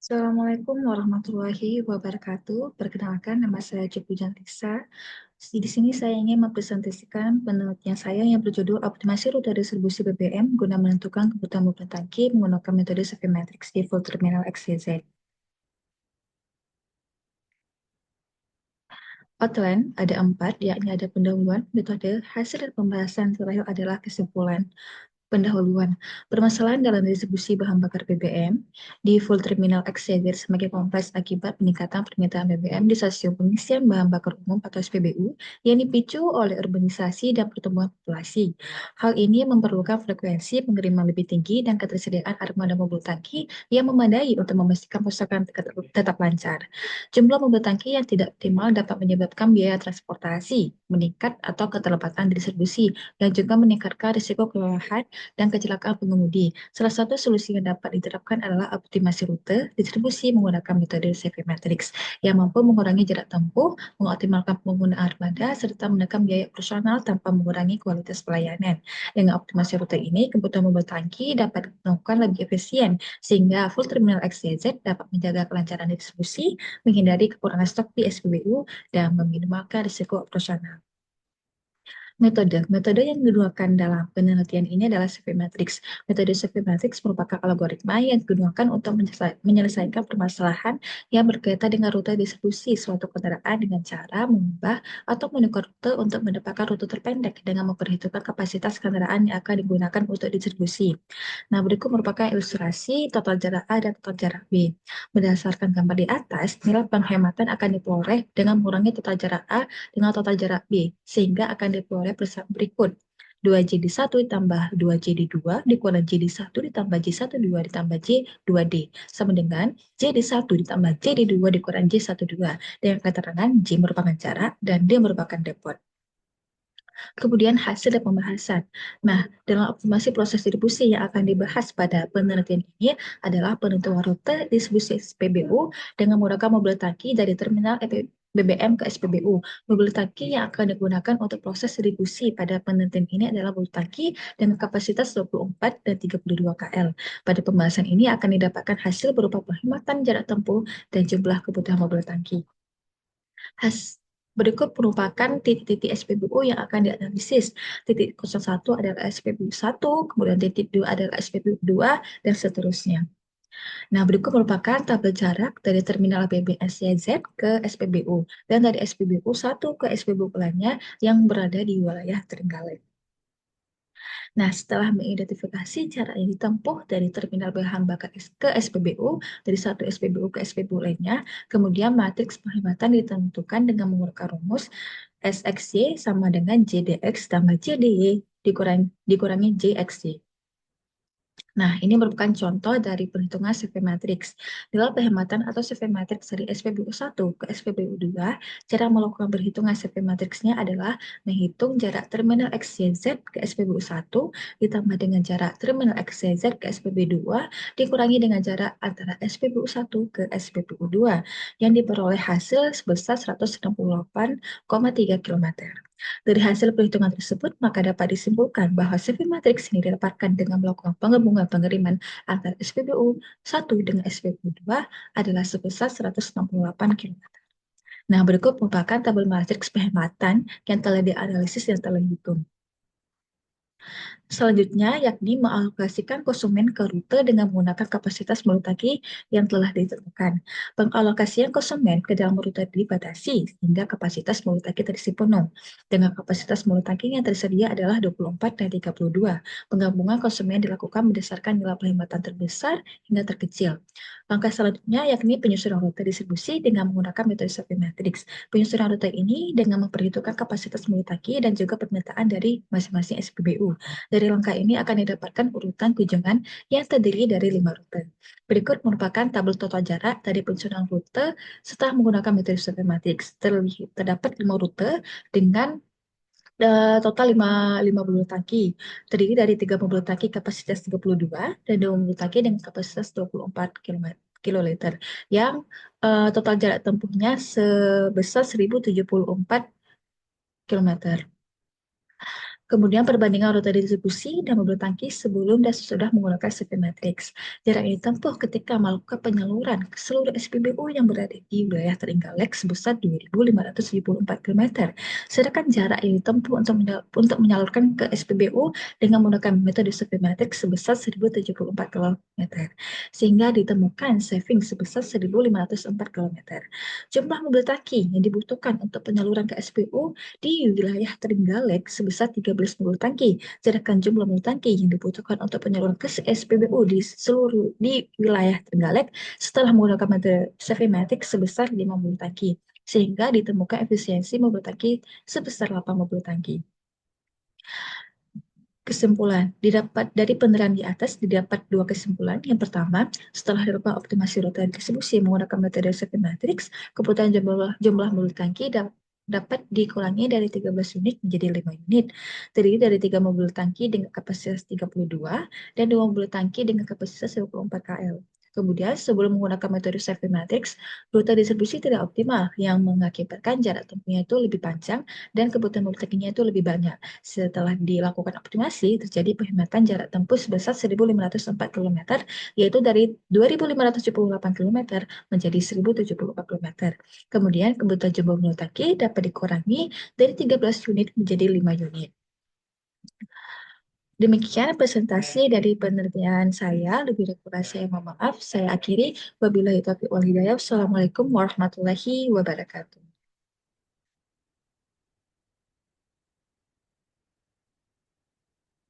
Assalamualaikum warahmatullahi wabarakatuh. Perkenalkan, nama saya Cupu Jantiksa. Di sini saya ingin mempresentasikan penelitian saya yang berjudul Optimasi Rute Distribusi BBM guna menentukan kebutuhan mobil tangki menggunakan metode Saphir-Matrix di Full Terminal XYZ. Outline ada 4, yakni ada pendahuluan, metode, hasil dan pembahasan, terakhir adalah kesimpulan. Pendahuluan, permasalahan dalam distribusi bahan bakar BBM di full terminal exchanger semakin kompleks akibat peningkatan permintaan BBM di stasiun pengisian bahan bakar umum atau SPBU yang dipicu oleh urbanisasi dan pertumbuhan populasi. Hal ini memerlukan frekuensi pengiriman lebih tinggi dan ketersediaan armada mobil tangki yang memadai untuk memastikan pasokan tetap lancar. Jumlah mobil tangki yang tidak optimal dapat menyebabkan biaya transportasi meningkat atau keterlambatan distribusi yang juga meningkatkan risiko kelelahan dan kecelakaan pengemudi. Salah satu solusi yang dapat diterapkan adalah optimasi rute distribusi menggunakan metode Saphir-Matrix yang mampu mengurangi jarak tempuh, mengoptimalkan penggunaan armada, serta menekan biaya operasional tanpa mengurangi kualitas pelayanan. Dengan optimasi rute ini, kebutuhan mobil tangki dapat dilakukan lebih efisien, sehingga full terminal XYZ dapat menjaga kelancaran distribusi, menghindari kekurangan stok di SPBU, dan meminimalkan risiko operasional. Metode yang digunakan dalam penelitian ini adalah Saphir-Matrix. Metode Saphir-Matrix merupakan algoritma yang digunakan untuk menyelesaikan permasalahan yang berkaitan dengan rute distribusi suatu kendaraan dengan cara mengubah atau menukar rute untuk mendapatkan rute terpendek dengan memperhitungkan kapasitas kendaraan yang akan digunakan untuk distribusi. Nah, berikut merupakan ilustrasi total jarak A dan total jarak B. Berdasarkan gambar di atas, nilai penghematan akan diperoleh dengan mengurangi total jarak A dengan total jarak B, sehingga akan diperoleh berikut. 2J1 ditambah 2J2 dikurang J1 ditambah J12 ditambah J2D sama dengan J1 ditambah J2 dikurang J12 dengan keterangan J merupakan jarak dan D merupakan depot. Kemudian hasil dan pembahasan. Nah, dalam optimasi proses distribusi yang akan dibahas pada penelitian ini adalah penentuan rute distribusi SPBU dengan menggunakan mobil tangki dari terminal BBM ke SPBU. Mobil tangki yang akan digunakan untuk proses distribusi pada penelitian ini adalah mobil tangki dengan kapasitas 24 dan 32 KL. Pada pembahasan ini akan didapatkan hasil berupa penghematan jarak tempuh dan jumlah kebutuhan mobil tangki. Berikut merupakan titik-titik SPBU yang akan dianalisis. Titik 01 adalah SPBU 1, kemudian titik 2 adalah SPBU 2, dan seterusnya. Nah, berikut merupakan tabel jarak dari terminal BBSYZ ke SPBU dan dari SPBU 1 ke SPBU lainnya yang berada di wilayah Trenggalek. Nah, setelah mengidentifikasi cara yang ditempuh dari terminal bahan bakar ke SPBU, dari satu SPBU ke SPBU lainnya, kemudian matriks penghematan ditentukan dengan menggunakan rumus SXY sama dengan JDX tambah JDY dikurangi JXY. Nah, ini merupakan contoh dari perhitungan survei matriks. Dalam penghematan atau survei matriks dari SPBU 1 ke SPBU 2, cara melakukan perhitungan survei matriksnya adalah menghitung jarak terminal XYZ ke SPBU 1 ditambah dengan jarak terminal XYZ ke SPBU 2 dikurangi dengan jarak antara SPBU 1 ke SPBU 2 yang diperoleh hasil sebesar 168,3 km. Dari hasil perhitungan tersebut, maka dapat disimpulkan bahwa CV matriks ini didapatkan dengan melakukan penggabungan pengiriman antara SPBU 1 dengan SPBU 2 adalah sebesar 168 km. Nah, berikut merupakan tabel matriks penghematan yang telah dianalisis dan telah dihitung. Selanjutnya, yakni mengalokasikan konsumen ke rute dengan menggunakan kapasitas mulutaki yang telah ditentukan. Pengalokasian konsumen ke dalam rute dibatasi sehingga kapasitas mulutaki terisi penuh. Dengan kapasitas mulutaki yang tersedia adalah 24 dan 32. Penggabungan konsumen dilakukan berdasarkan nilai penghematan terbesar hingga terkecil. Langkah selanjutnya yakni penyusunan rute distribusi dengan menggunakan metode Saphir Matrix. Penyusunan rute ini dengan memperhitungkan kapasitas mulutaki dan juga permintaan dari masing-masing SPBU. Dari langkah ini akan didapatkan urutan kunjungan yang terdiri dari 5 rute. Berikut merupakan tabel total jarak dari penyusunan rute setelah menggunakan metode Matrix. Terdapat 5 rute dengan total 5 mobil tangki. Terdiri dari 3 mobil tangki kapasitas 32 dan 2 mobil tangki dengan kapasitas 24 kiloliter yang total jarak tempuhnya sebesar 1074 kilometer. Kemudian perbandingan rute distribusi dan mobil tangki sebelum dan sesudah menggunakan CV Matrix. Jarak yang ditempuh ketika melakukan penyaluran ke seluruh SPBU yang berada di wilayah Trenggalek sebesar 2.574 km. Sedangkan jarak yang ditempuh untuk menyalurkan ke SPBU dengan menggunakan metode CV Matrix sebesar 1.074 km. Sehingga ditemukan saving sebesar 1.504 km. Jumlah mobil tangki yang dibutuhkan untuk penyaluran ke SPU di wilayah Trenggalek sebesar 13 mobil tangki. Sedangkan jumlah mobil tangki yang dibutuhkan untuk penyaluran ke SPBU di wilayah Trenggalek setelah menggunakan metode Savematic sebesar 5 mobil tangki. Sehingga ditemukan efisiensi mobil tangki sebesar 8 mobil tangki. Kesimpulan, didapat dari penerapan di atas didapat dua kesimpulan. Yang pertama, setelah dilakukan optimasi rute dan distribusi menggunakan metode Seven Matrix, kebutuhan jumlah mulut tangki dapat dikurangi dari 13 unit menjadi 5 unit, terdiri dari 3 mobil tangki dengan kapasitas 32 dan 2 mobil tangki dengan kapasitas 24 kl. Kemudian, sebelum menggunakan metode Seven Matrix, rute distribusi tidak optimal, yang mengakibatkan jarak tempuhnya itu lebih panjang dan kebutuhan mulut tangkinya itu lebih banyak. Setelah dilakukan optimasi, terjadi penghematan jarak tempuh sebesar 1.504 km, yaitu dari 2.578 km menjadi 1.074 km. Kemudian, kebutuhan jumlah minyak tangki dapat dikurangi dari 13 unit menjadi 5 unit. Demikian presentasi dari penelitian saya. Lebih kurang saya mohon maaf. Saya akhiri. Wabillahi taufiq wal hidayah. Wassalamualaikum warahmatullahi wabarakatuh.